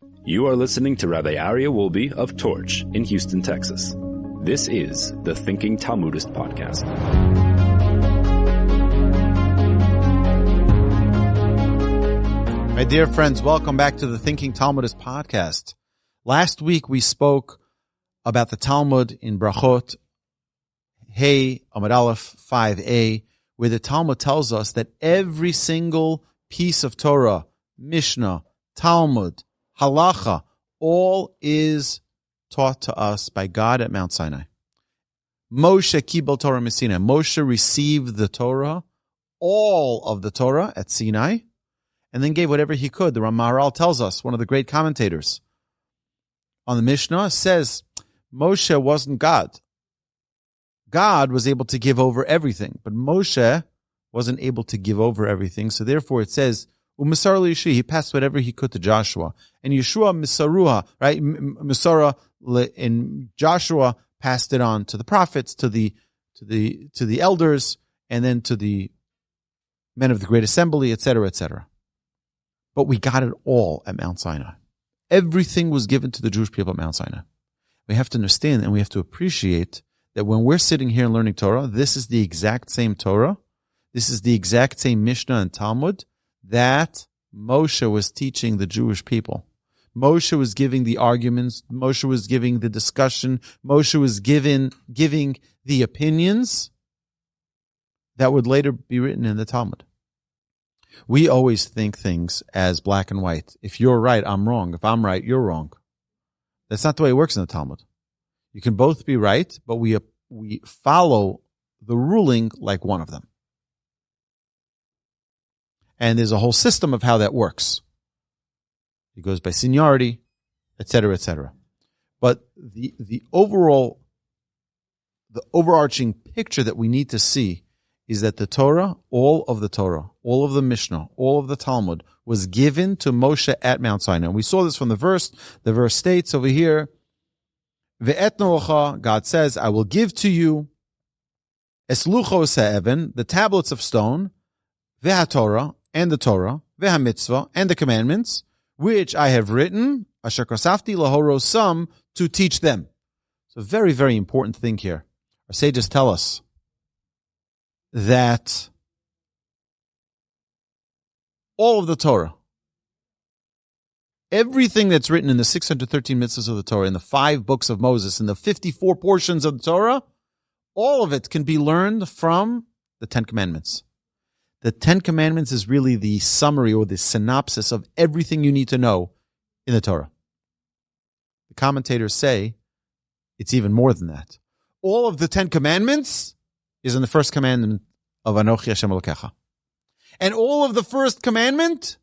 You are listening to Rabbi Aryeh Wolbe of Torch in Houston, Texas. This is the Thinking Talmudist Podcast. My dear friends, welcome back to the Thinking Talmudist Podcast. Last week we spoke about the Talmud in Brachot, Hey, Amud Aleph, 5a, where the Talmud tells us that every single piece of Torah, Mishnah, Talmud, Halacha, all is taught to us by God at Mount Sinai. Moshe kibel Torah Sinai. Moshe received the Torah, all of the Torah at Sinai, and then gave whatever he could. The Maharal tells us, one of the great commentators on the Mishnah, says Moshe wasn't God. God was able to give over everything, but Moshe wasn't able to give over everything. So therefore it says, Umasar Yeshua, he passed whatever he could to Joshua. And Yeshua Misaruha, right? Misara in Joshua passed it on to the prophets, to the elders, and then to the men of the Great Assembly, etc., etc. But we got it all at Mount Sinai. Everything was given to the Jewish people at Mount Sinai. We have to understand and we have to appreciate that when we're sitting here and learning Torah, this is the exact same Torah. This is the exact same Mishnah and Talmud that Moshe was teaching the Jewish people. Moshe was giving the arguments. Moshe was giving the discussion. Moshe was giving the opinions that would later be written in the Talmud. We always think things as black and white. If you're right, I'm wrong. If I'm right, you're wrong. That's not the way it works in the Talmud. You can both be right, but we follow the ruling like one of them. And there's a whole system of how that works. It goes by seniority, etc., etc. But the overarching picture that we need to see is that the Torah, all of the Mishnah, all of the Talmud was given to Moshe at Mount Sinai. And we saw this from the verse. The verse states over here, Ve'etnocha, God says, I will give to you esluchos ha'even, the tablets of stone, ve'haTorah, and the Torah, ve'hamitzvah, and the commandments, which I have written, asher kasafti lahorosam, to teach them. It's a very, very important thing here. Our sages tell us that all of the Torah, everything that's written in the 613 mitzvahs of the Torah, in the 5 books of Moses, in the 54 portions of the Torah, all of it can be learned from the 10 Commandments. The 10 Commandments is really the summary or the synopsis of everything you need to know in the Torah. The commentators say it's even more than that. All of the 10 Commandments is in the first commandment of Anochi Hashem Elokecha. And all of the first commandment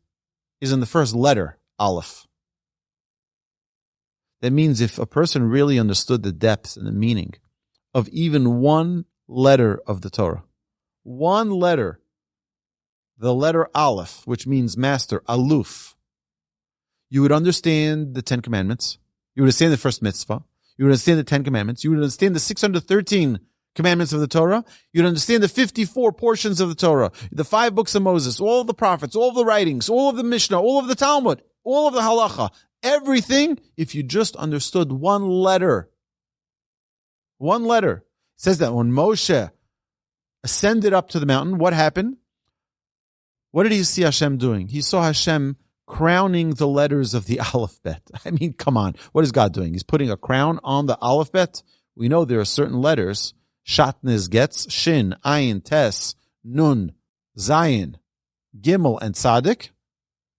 is in the first letter, Aleph. That means if a person really understood the depth and the meaning of even one letter of the Torah, one letter, the letter Aleph, which means master, Aluf, you would understand the 10 Commandments. You would understand the first mitzvah. You would understand the 10 Commandments. You would understand the 613 commandments of the Torah. You'd understand the 54 portions of the Torah, the 5 books of Moses, all of the prophets, all of the writings, all of the Mishnah, all of the Talmud, all of the Halacha, everything, if you just understood one letter. One letter. It says that when Moshe ascended up to the mountain, what happened? What did he see Hashem doing? He saw Hashem crowning the letters of the alphabet. I mean, come on. What is God doing? He's putting a crown on the alphabet. We know there are certain letters. Shatnez gets Shin, Ayin, Tes, Nun, Zayin, Gimel, and Tzaddik.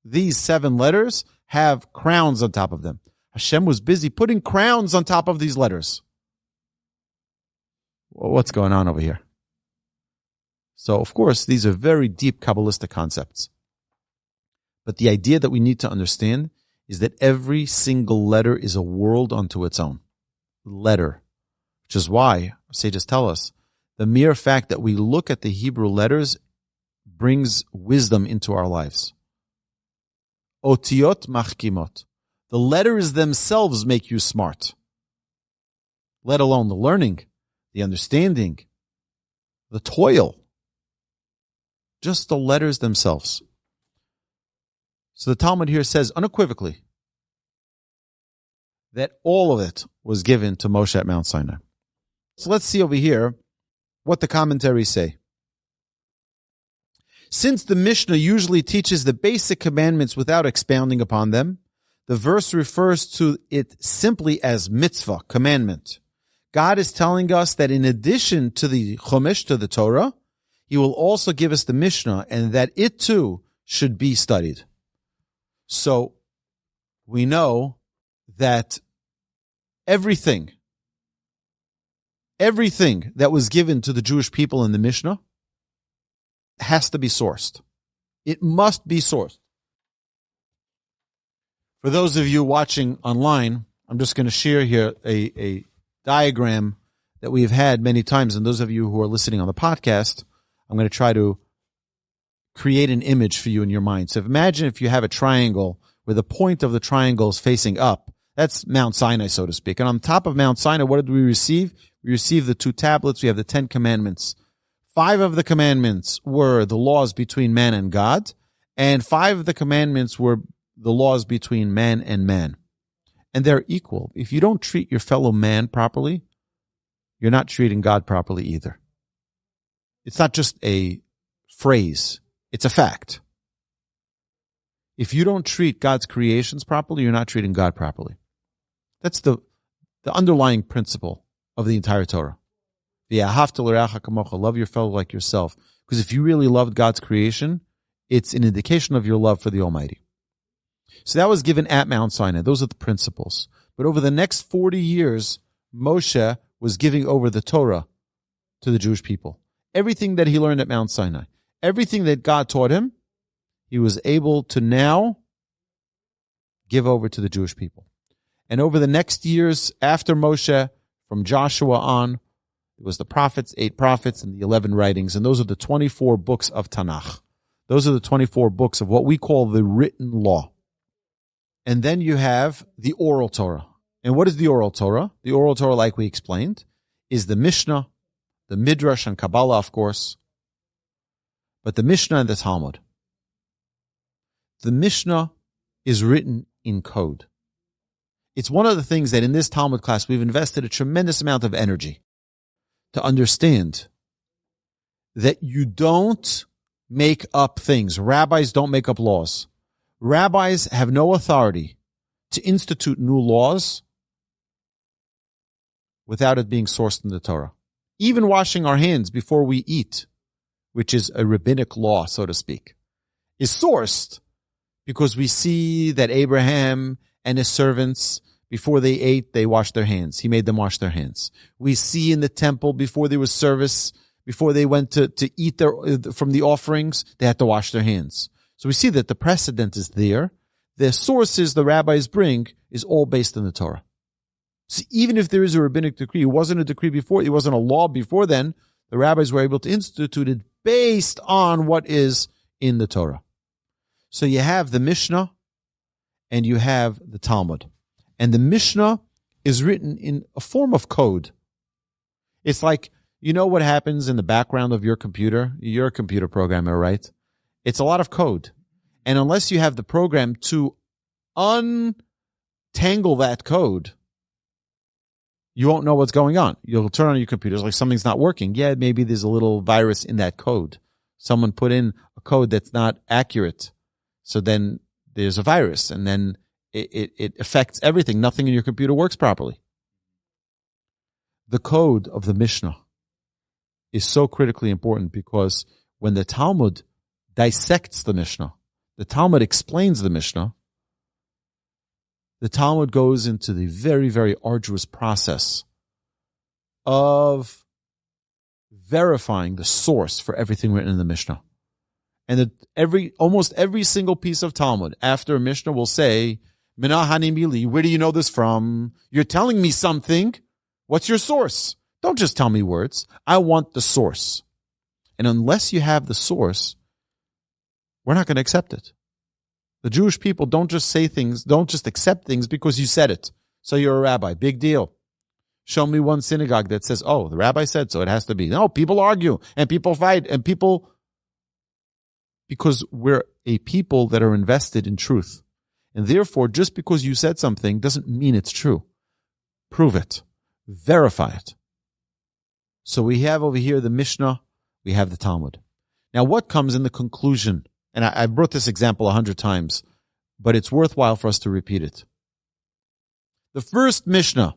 These 7 letters have crowns on top of them. Hashem was busy putting crowns on top of these letters. Well, what's going on over here? So, of course, these are very deep Kabbalistic concepts. But the idea that we need to understand is that every single letter is a world unto its own. Letter. Which is why our sages tell us the mere fact that we look at the Hebrew letters brings wisdom into our lives. Otiyot machkimot. The letters themselves make you smart. Let alone the learning, the understanding, the toil. Just the letters themselves. So the Talmud here says unequivocally, that all of it was given to Moshe at Mount Sinai. So let's see over here what the commentaries say. Since the Mishnah usually teaches the basic commandments without expounding upon them, the verse refers to it simply as mitzvah, commandment. God is telling us that in addition to the Chumash, to the Torah, He will also give us the Mishnah, and that it too should be studied. So we know that everything that was given to the Jewish people in the Mishnah has to be sourced. It must be sourced. For those of you watching online, I'm just going to share here a diagram that we've had many times. And those of you who are listening on the podcast, I'm going to try to create an image for you in your mind. So imagine if you have a triangle where the point of the triangle is facing up. That's Mount Sinai, so to speak. And on top of Mount Sinai, what did we receive? We received the 2 tablets. We have the 10 commandments. 5 of the commandments were the laws between man and God, and 5 of the commandments were the laws between man and man. And they're equal. If you don't treat your fellow man properly, you're not treating God properly either. It's not just a phrase. It's a fact. If you don't treat God's creations properly, you're not treating God properly. That's the underlying principle of the entire Torah. Love your fellow like yourself. Because if you really loved God's creation, it's an indication of your love for the Almighty. So that was given at Mount Sinai. Those are the principles. But over the next 40 years, Moshe was giving over the Torah to the Jewish people. Everything that he learned at Mount Sinai, everything that God taught him, he was able to now give over to the Jewish people. And over the next years after Moshe, from Joshua on, it was the prophets, 8 prophets, and the 11 writings. And those are the 24 books of Tanakh. Those are the 24 books of what we call the written law. And then you have the oral Torah. And what is the oral Torah? The oral Torah, like we explained, is the Mishnah, the Midrash, and Kabbalah, of course. But the Mishnah and the Talmud. The Mishnah is written in code. It's one of the things that in this Talmud class we've invested a tremendous amount of energy to understand that you don't make up things. Rabbis don't make up laws. Rabbis have no authority to institute new laws without it being sourced in the Torah. Even washing our hands before we eat, which is a rabbinic law, so to speak, is sourced because we see that Abraham and his servants, before they ate, they washed their hands. He made them wash their hands. We see in the temple, before there was service, before they went to eat from the offerings, they had to wash their hands. So we see that the precedent is there. The sources the rabbis bring is all based in the Torah. So even if there is a rabbinic decree, it wasn't a decree before, it wasn't a law before then, the rabbis were able to institute it based on what is in the Torah. So you have the Mishnah and you have the Talmud. And the Mishnah is written in a form of code. It's like, you know what happens in the background of your computer? You're a computer programmer, right? It's a lot of code. And unless you have the program to untangle that code, you won't know what's going on. You'll turn on your computer, it's like something's not working. Yeah, maybe there's a little virus in that code. Someone put in a code that's not accurate. So then there's a virus, and then it affects everything. Nothing in your computer works properly. The code of the Mishnah is so critically important because when the Talmud dissects the Mishnah, the Talmud explains the Mishnah, the Talmud goes into the very, very arduous process of verifying the source for everything written in the Mishnah. And almost every single piece of Talmud after a Mishnah will say, Mina Hanimili, where do you know this from? You're telling me something. What's your source? Don't just tell me words. I want the source. And unless you have the source, we're not going to accept it. The Jewish people don't just say things, don't just accept things because you said it. So you're a rabbi. Big deal. Show me one synagogue that says, oh, the rabbi said so, it has to be. No, people argue and people fight and people, because we're a people that are invested in truth. And therefore, just because you said something doesn't mean it's true. prove it, verify it. So we have over here the Mishnah, we have the Talmud. Now what comes in the conclusion? And I brought this example 100 times, but it's worthwhile for us to repeat it. The first Mishnah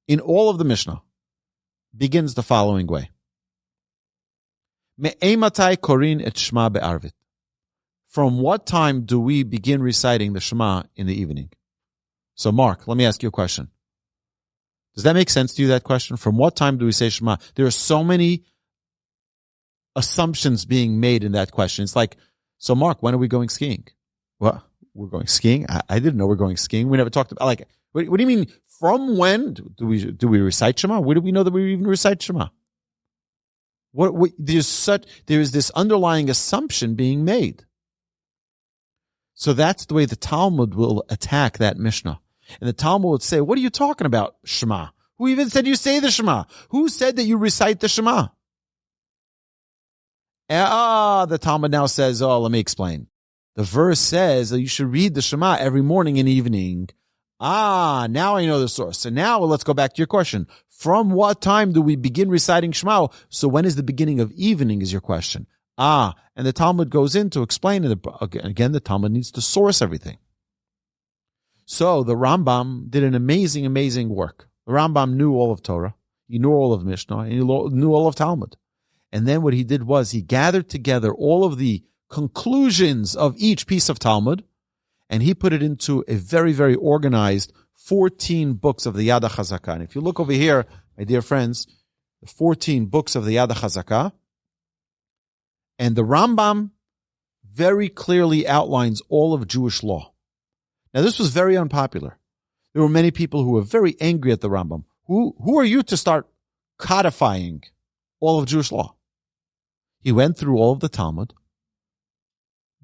in all of the Mishnah begins the following way. Me'ematai korin et Shema be'arvit. From what time do we begin reciting the Shema in the evening? So Mark, let me ask you a question. Does that make sense to you, that question? From what time do we say Shema? There are so many assumptions being made in that question. It's like, so Mark, when are we going skiing? What? We're going skiing? I didn't know we're going skiing. We never talked about, like, what do you mean? From when do we recite Shema? Where do we know that we even recite Shema? There is this underlying assumption being made. So that's the way the Talmud will attack that Mishnah. And the Talmud would say, what are you talking about, Shema? Who even said you say the Shema? Who said that you recite the Shema? The Talmud now says, let me explain. The verse says that you should read the Shema every morning and evening. Now I know the source. So now let's go back to your question. From what time do we begin reciting Shema? So when is the beginning of evening is your question. And the Talmud goes in to explain it. Again, the Talmud needs to source everything. So the Rambam did an amazing, amazing work. The Rambam knew all of Torah. He knew all of Mishnah. And he knew all of Talmud. And then what he did was he gathered together all of the conclusions of each piece of Talmud, and he put it into a very, very organized 14 books of the Yad HaChazakah. And if you look over here, my dear friends, the 14 books of the Yad HaChazakah, and the Rambam very clearly outlines all of Jewish law. Now, this was very unpopular. There were many people who were very angry at the Rambam. Who are you to start codifying all of Jewish law? He went through all of the Talmud,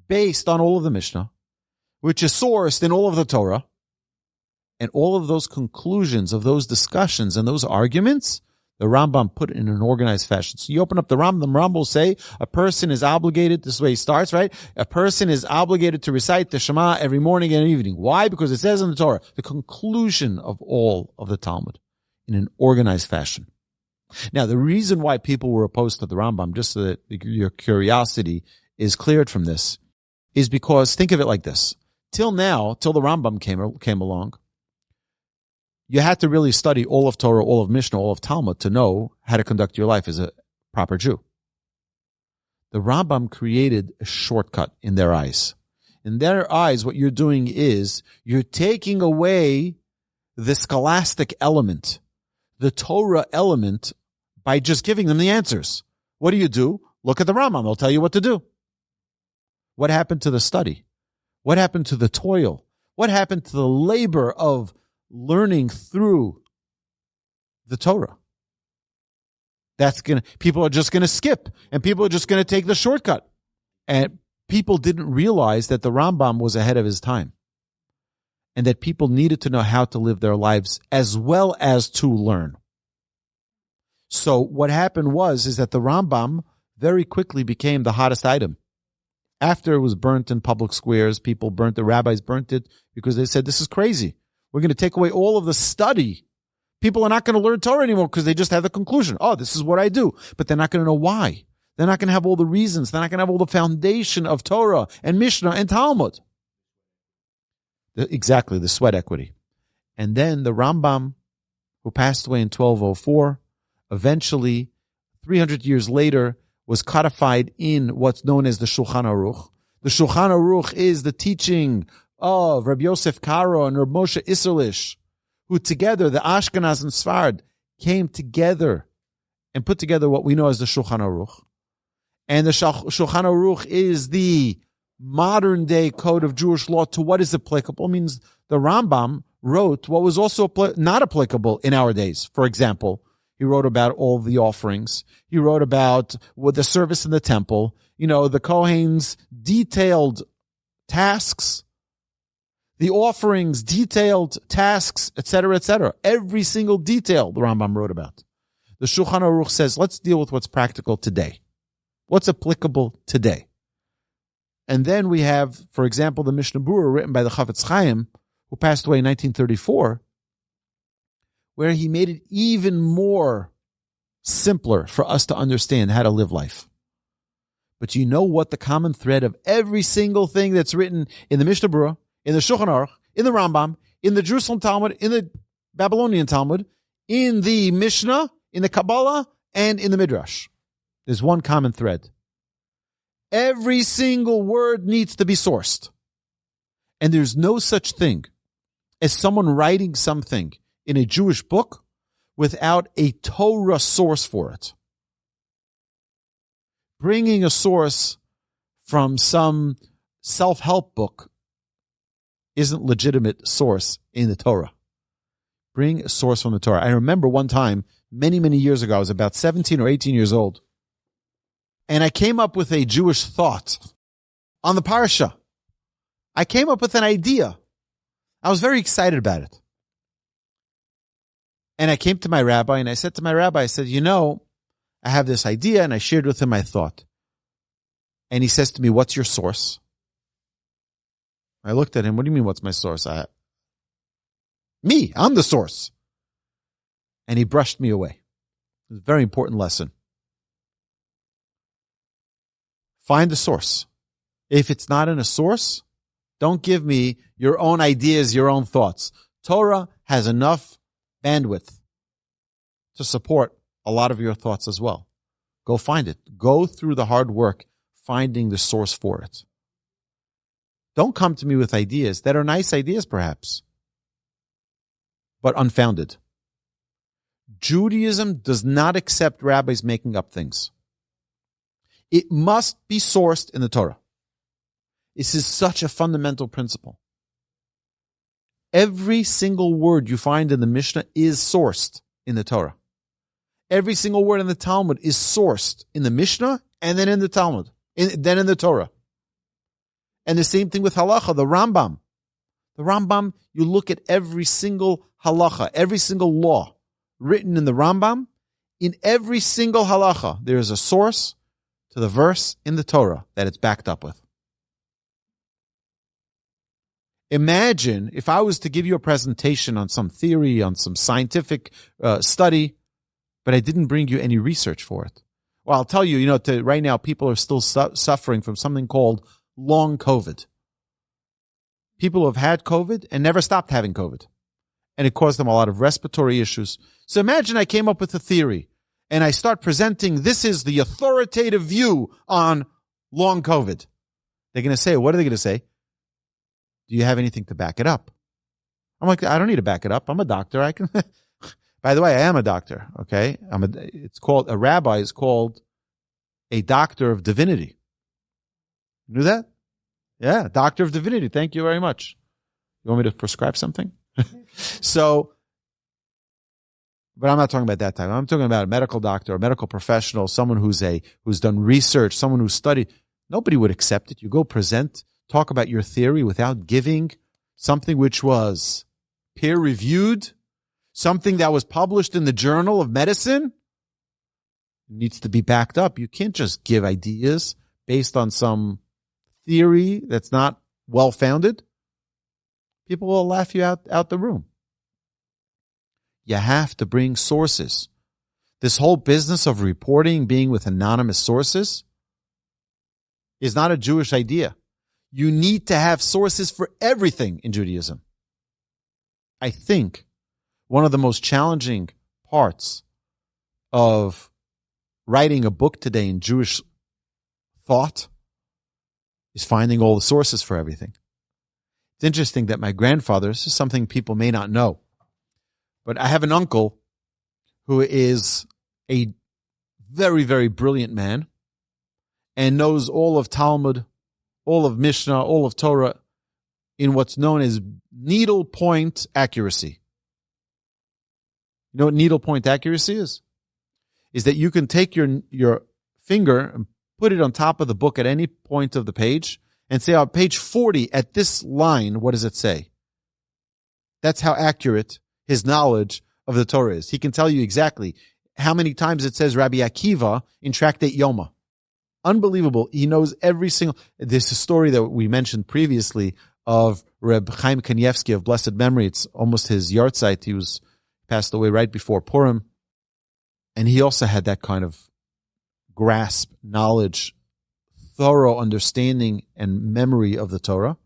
based on all of the Mishnah, which is sourced in all of the Torah, and all of those conclusions of those discussions and those arguments, the Rambam put in an organized fashion. So you open up the Rambam will say a person is obligated, this is the way he starts, right? A person is obligated to recite the Shema every morning and evening. Why? Because it says in the Torah, the conclusion of all of the Talmud in an organized fashion. Now, the reason why people were opposed to the Rambam, just so that your curiosity is cleared from this, is because, think of it like this. Till now, till the Rambam came along, you had to really study all of Torah, all of Mishnah, all of Talmud to know how to conduct your life as a proper Jew. The Rambam created a shortcut in their eyes. In their eyes, what you're doing is you're taking away the scholastic element, the Torah element, by just giving them the answers. What do? Look at the Rambam. They'll tell you what to do. What happened to the study? What happened to the toil? What happened to the labor of learning through the Torah? People are just going to skip, and people are just going to take the shortcut. And people didn't realize that the Rambam was ahead of his time, and that people needed to know how to live their lives as well as to learn. So what happened is that the Rambam very quickly became the hottest item. After it was burnt in public squares, the rabbis burnt it because they said, this is crazy. We're going to take away all of the study. People are not going to learn Torah anymore because they just have the conclusion. This is what I do. But they're not going to know why. They're not going to have all the reasons. They're not going to have all the foundation of Torah and Mishnah and Talmud. Exactly, the sweat equity. And then the Rambam, who passed away in 1204, eventually, 300 years later, was codified in what's known as the Shulchan Aruch. The Shulchan Aruch is the teaching of Rabbi Yosef Karo and Rabbi Moshe Isserlish, who together, the Ashkenaz and Sfard, came together and put together what we know as the Shulchan Aruch. And the Shulchan Aruch is the modern day code of Jewish law to what is applicable. It means the Rambam wrote what was also not applicable in our days. For example, he wrote about all the offerings. He wrote about the service in the temple, the Kohen's detailed tasks, the offerings, detailed tasks, etc., etc. Every single detail the Rambam wrote about. The Shulchan Aruch says, let's deal with what's practical today. What's applicable today? And then we have, for example, the Mishnah Berurah written by the Chavetz Chaim, who passed away in 1934, where he made it even more simpler for us to understand how to live life. But you know what the common thread of every single thing that's written in the Mishnah Berurah, in the Shulchan Aruch, in the Rambam, in the Jerusalem Talmud, in the Babylonian Talmud, in the Mishnah, in the Kabbalah, and in the Midrash? There's one common thread. Every single word needs to be sourced. And there's no such thing as someone writing something in a Jewish book without a Torah source for it. Bringing a source from some self-help book isn't legitimate source in the Torah. Bring a source from the Torah. I remember one time, many, many years ago, I was about 17 or 18 years old, and I came up with a Jewish thought on the parsha. I came up with an idea. I was very excited about it. And I came to my rabbi, and I said to my rabbi, I said, I have this idea, and I shared with him my thought. And he says to me, what's your source? I looked at him, what do you mean, what's my source? I'm the source. And he brushed me away. It was a very important lesson. Find the source. If it's not in a source, don't give me your own ideas, your own thoughts. Torah has enough bandwidth to support a lot of your thoughts as well. Go find it. Go through the hard work finding the source for it. Don't come to me with ideas that are nice ideas perhaps, but unfounded. Judaism does not accept rabbis making up things. It must be sourced in the Torah. This is such a fundamental principle. Every single word you find in the Mishnah is sourced in the Torah. Every single word in the Talmud is sourced in the Mishnah and then in the Talmud, then in the Torah. And the same thing with halacha, the Rambam. The Rambam, you look at every single halacha, every single law written in the Rambam. In every single halacha, there is a source to the verse in the Torah that it's backed up with. Imagine if I was to give you a presentation on some theory, on some scientific study, but I didn't bring you any research for it. Well, I'll tell you, right now people are still suffering from something called long COVID. People who have had COVID and never stopped having COVID. And it caused them a lot of respiratory issues. So imagine I came up with a theory and I start presenting, this is the authoritative view on long COVID. They're going to say, what are they going to say? Do you have anything to back it up? I'm like, I don't need to back it up. I'm a doctor. I can. By the way, I am a doctor. Okay. A rabbi is called a doctor of divinity. You knew that? Yeah. Doctor of divinity. Thank you very much. You want me to prescribe something? But I'm not talking about that type. I'm talking about a medical doctor, a medical professional, someone who's done research, someone who's studied. Nobody would accept it. You go present, talk about your theory without giving something which was peer-reviewed, something that was published in the Journal of Medicine. It needs to be backed up. You can't just give ideas based on some theory that's not well-founded. People will laugh you out the room. You have to bring sources. This whole business of reporting, being with anonymous sources, is not a Jewish idea. You need to have sources for everything in Judaism. I think one of the most challenging parts of writing a book today in Jewish thought is finding all the sources for everything. It's interesting that my grandfather, this is something people may not know, but I have an uncle who is a very, very brilliant man and knows all of Talmud, all of Mishnah, all of Torah in what's known as needlepoint accuracy. You know what needlepoint accuracy is? Is that you can take your finger and put it on top of the book at any point of the page and say, on page 40 at this line, what does it say? That's how accurate his knowledge of the Torah is. He can tell you exactly how many times it says Rabbi Akiva in Tractate Yoma. Unbelievable. He knows every single... There's a story that we mentioned previously of Reb Chaim Kanievsky of blessed memory. It's almost his yahrzeit. He passed away right before Purim. And he also had that kind of grasp, knowledge, thorough understanding and memory of the Torah.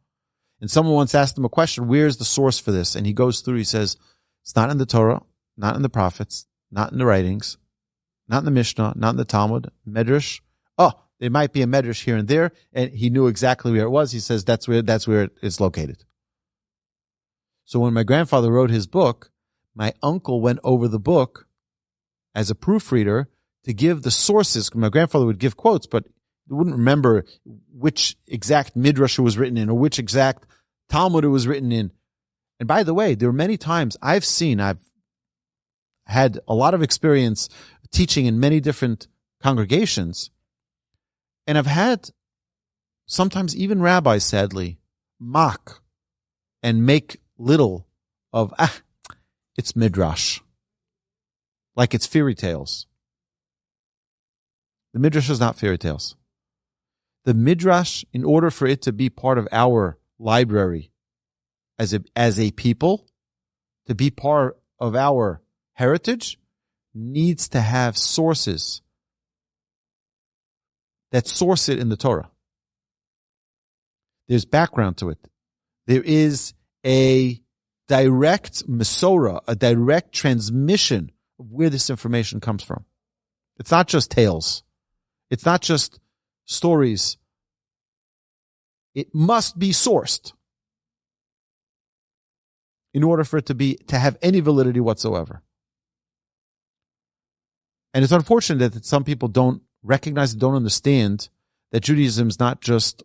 And someone once asked him a question, where's the source for this? And he goes through, he says, it's not in the Torah, not in the prophets, not in the writings, not in the Mishnah, not in the Talmud, Medrash. Oh, there might be a Medrash here and there. And he knew exactly where it was. He says that's where it is located. So when my grandfather wrote his book, my uncle went over the book as a proofreader to give the sources. My grandfather would give quotes, but he wouldn't remember which exact midrash it was written in or which exact Talmud it was written in. And by the way, there were many times I've had a lot of experience teaching in many different congregations, and I've had sometimes even rabbis, sadly, mock and make little of, it's midrash, like it's fairy tales. The midrash is not fairy tales. The midrash, in order for it to be part of our library as a people, to be part of our heritage, needs to have sources that source it in the Torah. There's background to it. There is a direct Masorah, a direct transmission of where this information comes from. It's not just tales. It's not just stories. It must be sourced in order for it to have any validity whatsoever. And it's unfortunate that some people don't recognize, don't understand that Judaism is not just,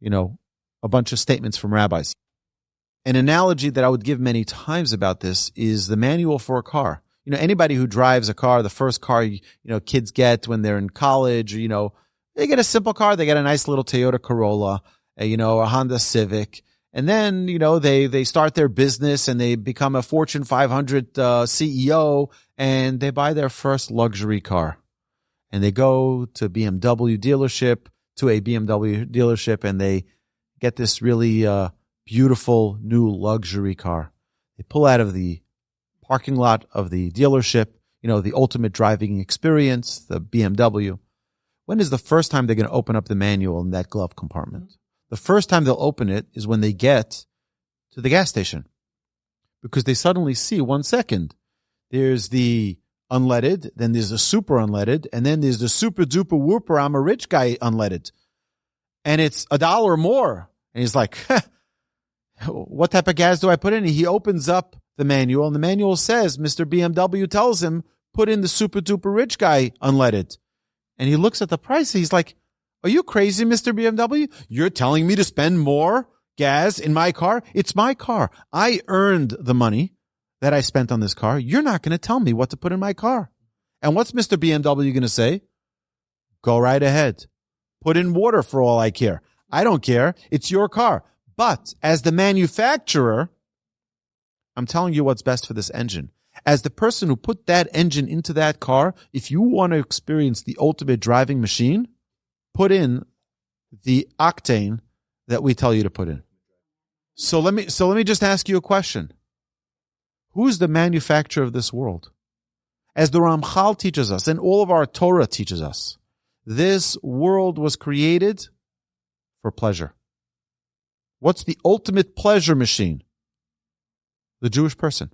a bunch of statements from rabbis. An analogy that I would give many times about this is the manual for a car. Anybody who drives a car, the first car, kids get when they're in college, they get a simple car. They get a nice little Toyota Corolla, a Honda Civic. And then, they start their business and they become a Fortune 500 CEO and they buy their first luxury car. And they go to a BMW dealership and they get this really beautiful new luxury car. They pull out of the parking lot of the dealership, the ultimate driving experience, the BMW. When is the first time they're going to open up the manual in that glove compartment? The first time they'll open it is when they get to the gas station, because they suddenly see, 1 second, there's the unleaded, then there's the super unleaded, and then there's the super duper whooper, I'm a rich guy unleaded. And it's $1 more. And he's like, what type of gas do I put in? He opens up the manual, and the manual says, Mr. BMW tells him, put in the super duper rich guy unleaded. And he looks at the price. He's like, are you crazy, Mr. BMW? You're telling me to spend more gas in my car? It's my car. I earned the money that I spent on this car. You're not going to tell me what to put in my car. And what's Mr. BMW going to say? Go right ahead. Put in water for all I care. I don't care. It's your car. But as the manufacturer, I'm telling you what's best for this engine. As the person who put that engine into that car, if you want to experience the ultimate driving machine, put in the octane that we tell you to put in. So let me just ask you a question. Who's the manufacturer of this world? As the Ramchal teaches us, and all of our Torah teaches us, this world was created for pleasure. What's the ultimate pleasure machine? The Jewish person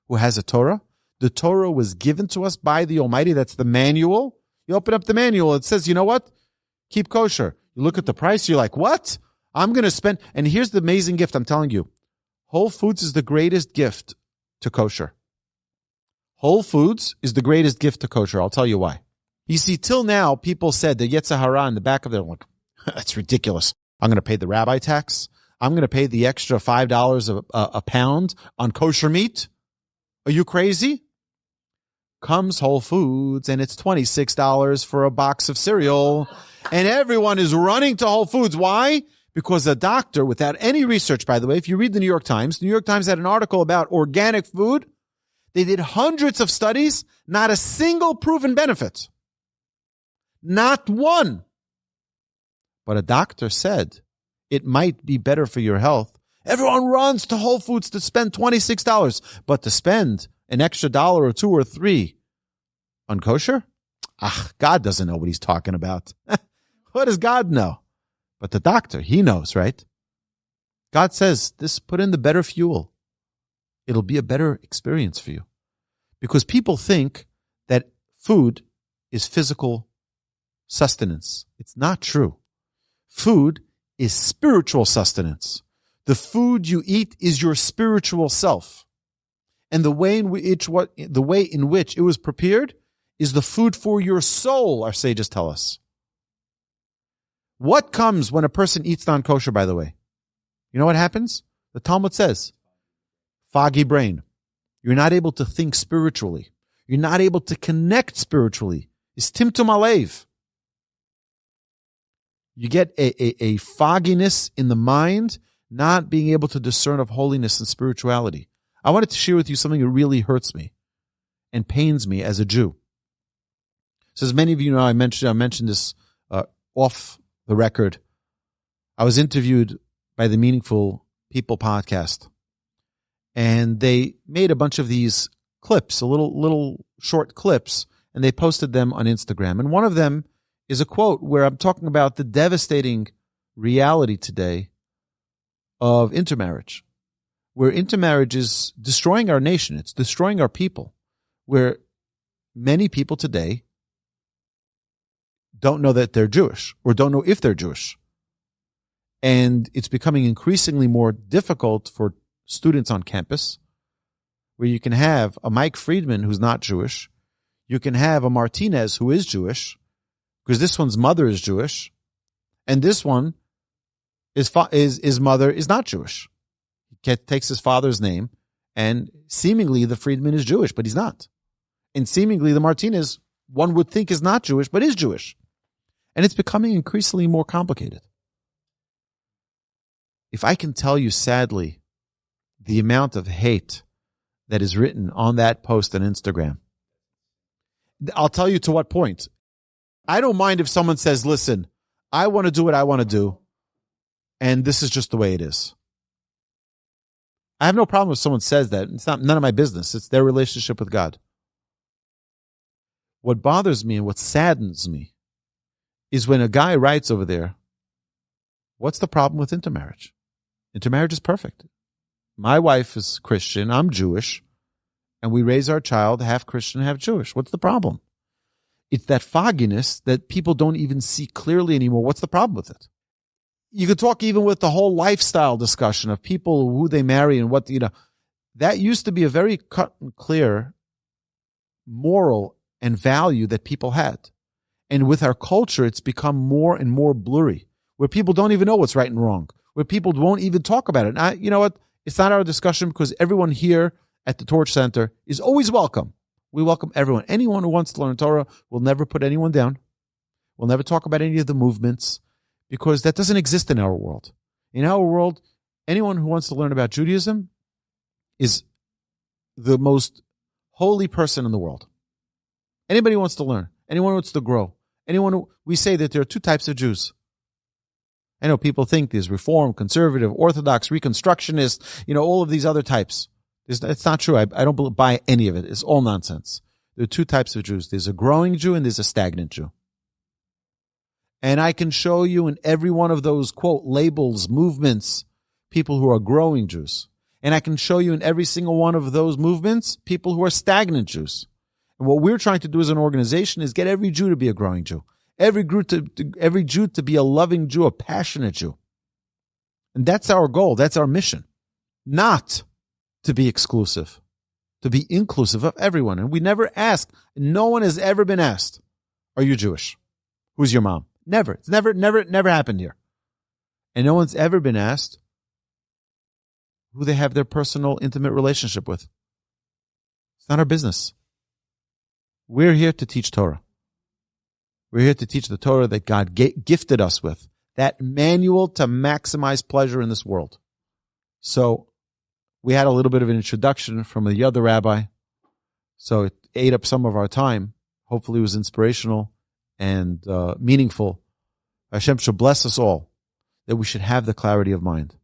who has a Torah. The Torah was given to us by the Almighty. That's the manual. You open up the manual. It says, you know what? Keep kosher. You look at the price. You're like, what? I'm going to spend. And here's the amazing gift. I'm telling you. Whole Foods is the greatest gift to kosher. Whole Foods is the greatest gift to kosher. I'll tell you why. You see, till now, people said the Yetzer Hara in the back of their like, that's ridiculous. I'm going to pay the rabbi tax. I'm going to pay the extra $5 a pound on kosher meat. Are you crazy? Comes Whole Foods and it's $26 for a box of cereal. And everyone is running to Whole Foods. Why? Because a doctor, without any research, by the way, if you read the New York Times had an article about organic food. They did hundreds of studies, not a single proven benefit. Not one. But a doctor said, it might be better for your health. Everyone runs to Whole Foods to spend $26, but to spend an extra $1 or $2 or $3 on kosher? God doesn't know what he's talking about. What does God know? But the doctor, he knows, right? God says, this, put in the better fuel. It'll be a better experience for you. Because people think that food is physical sustenance. It's not true. Food is spiritual sustenance. The food you eat is your spiritual self. And the way in which it was prepared is the food for your soul, our sages tell us. What comes when a person eats non-kosher, by the way? You know what happens? The Talmud says, foggy brain. You're not able to think spiritually. You're not able to connect spiritually. It's timtum alev. You get a fogginess in the mind, not being able to discern of holiness and spirituality. I wanted to share with you something that really hurts me and pains me as a Jew. So as many of you know, I mentioned this off the record. I was interviewed by the Meaningful People podcast, and they made a bunch of these clips, little short clips, and they posted them on Instagram. And one of them is a quote where I'm talking about the devastating reality today of intermarriage, where intermarriage is destroying our nation. It's destroying our people, where many people today don't know that they're Jewish or don't know if they're Jewish. And it's becoming increasingly more difficult for students on campus, where you can have a Mike Friedman who's not Jewish. You can have a Martinez who is Jewish, because this one's mother is Jewish, and this one his mother is not Jewish. He takes his father's name, and seemingly the Friedman is Jewish, but he's not. And seemingly the Martinez, one would think, is not Jewish, but is Jewish. And it's becoming increasingly more complicated. If I can tell you, sadly, the amount of hate that is written on that post on Instagram, I'll tell you to what point. I don't mind if someone says, listen, I want to do what I want to do, and this is just the way it is. I have no problem if someone says that. It's none of my business. It's their relationship with God. What bothers me and what saddens me is when a guy writes over there, what's the problem with intermarriage? Intermarriage is perfect. My wife is Christian, I'm Jewish, and we raise our child half Christian, half Jewish. What's the problem? It's that fogginess that people don't even see clearly anymore. What's the problem with it? You could talk even with the whole lifestyle discussion of people, who they marry and what, that used to be a very cut and clear moral and value that people had. And with our culture, it's become more and more blurry, where people don't even know what's right and wrong, where people won't even talk about it. And you know what? It's not our discussion, because everyone here at the Torch Center is always welcome. We welcome everyone. Anyone who wants to learn Torah, will never put anyone down. We'll never talk about any of the movements, because that doesn't exist in our world. In our world, anyone who wants to learn about Judaism is the most holy person in the world. Anybody who wants to learn, anyone who wants to grow, we say that there are two types of Jews. I know people think there's Reform, Conservative, Orthodox, Reconstructionist, all of these other types. It's not true. I don't buy any of it. It's all nonsense. There are two types of Jews. There's a growing Jew and there's a stagnant Jew. And I can show you in every one of those, quote, labels, movements, people who are growing Jews. And I can show you in every single one of those movements, people who are stagnant Jews. And what we're trying to do as an organization is get every Jew to be a growing Jew. Every Jew to be a loving Jew, a passionate Jew. And that's our goal. That's our mission. Not to be exclusive, to be inclusive of everyone. And we never ask, no one has ever been asked, are you Jewish? Who's your mom? Never. It's never happened here. And no one's ever been asked who they have their personal, intimate relationship with. It's not our business. We're here to teach Torah. We're here to teach the Torah that God gifted us with, that manual to maximize pleasure in this world. So we had a little bit of an introduction from the other rabbi, so it ate up some of our time. Hopefully it was inspirational and meaningful. Hashem should bless us all, that we should have the clarity of mind.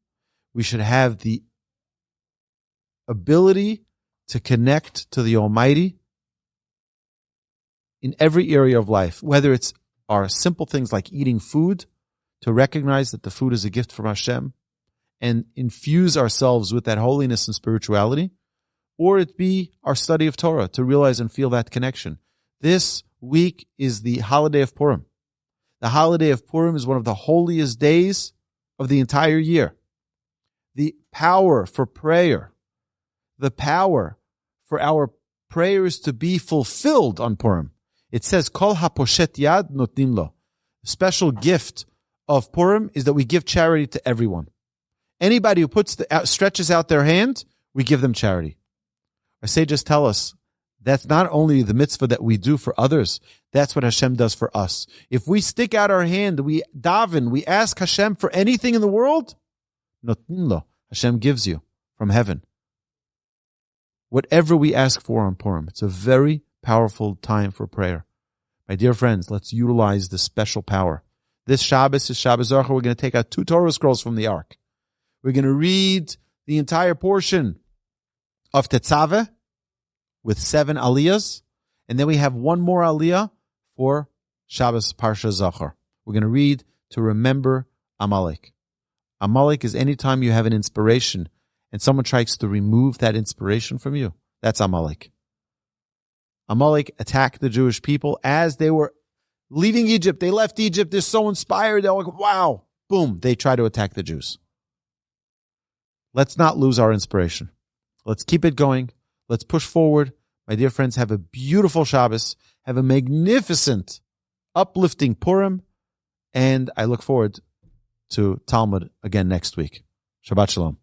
We should have the ability to connect to the Almighty in every area of life, whether it's our simple things like eating food, to recognize that the food is a gift from Hashem and infuse ourselves with that holiness and spirituality, or it be our study of Torah to realize and feel that connection. This week is the holiday of Purim. The holiday of Purim is one of the holiest days of the entire year. The power for prayer, the power for our prayers to be fulfilled on Purim. It says, Kol haposhet yad notnim lo. The special gift of Purim is that we give charity to everyone. Anybody who stretches out their hand, we give them charity. Our sages tell us that's not only the mitzvah that we do for others, that's what Hashem does for us. If we stick out our hand, we daven, we ask Hashem for anything in the world, notnim lo, Hashem gives you from heaven. Whatever we ask for on Purim, it's a very powerful time for prayer. My dear friends, let's utilize this special power. This Shabbos is Shabbos Zarcha. We're going to take out 2 Torah scrolls from the Ark. We're going to read the entire portion of Tetzaveh with 7 aliyahs. And then we have one more aliyah for Shabbos Parsha Zachor. We're going to read to remember Amalek. Amalek is any time you have an inspiration and someone tries to remove that inspiration from you. That's Amalek. Amalek attacked the Jewish people as they were leaving Egypt. They left Egypt. They're so inspired. They're like, wow. Boom. They try to attack the Jews. Let's not lose our inspiration. Let's keep it going. Let's push forward. My dear friends, have a beautiful Shabbos. Have a magnificent, uplifting Purim. And I look forward to Talmud again next week. Shabbat Shalom.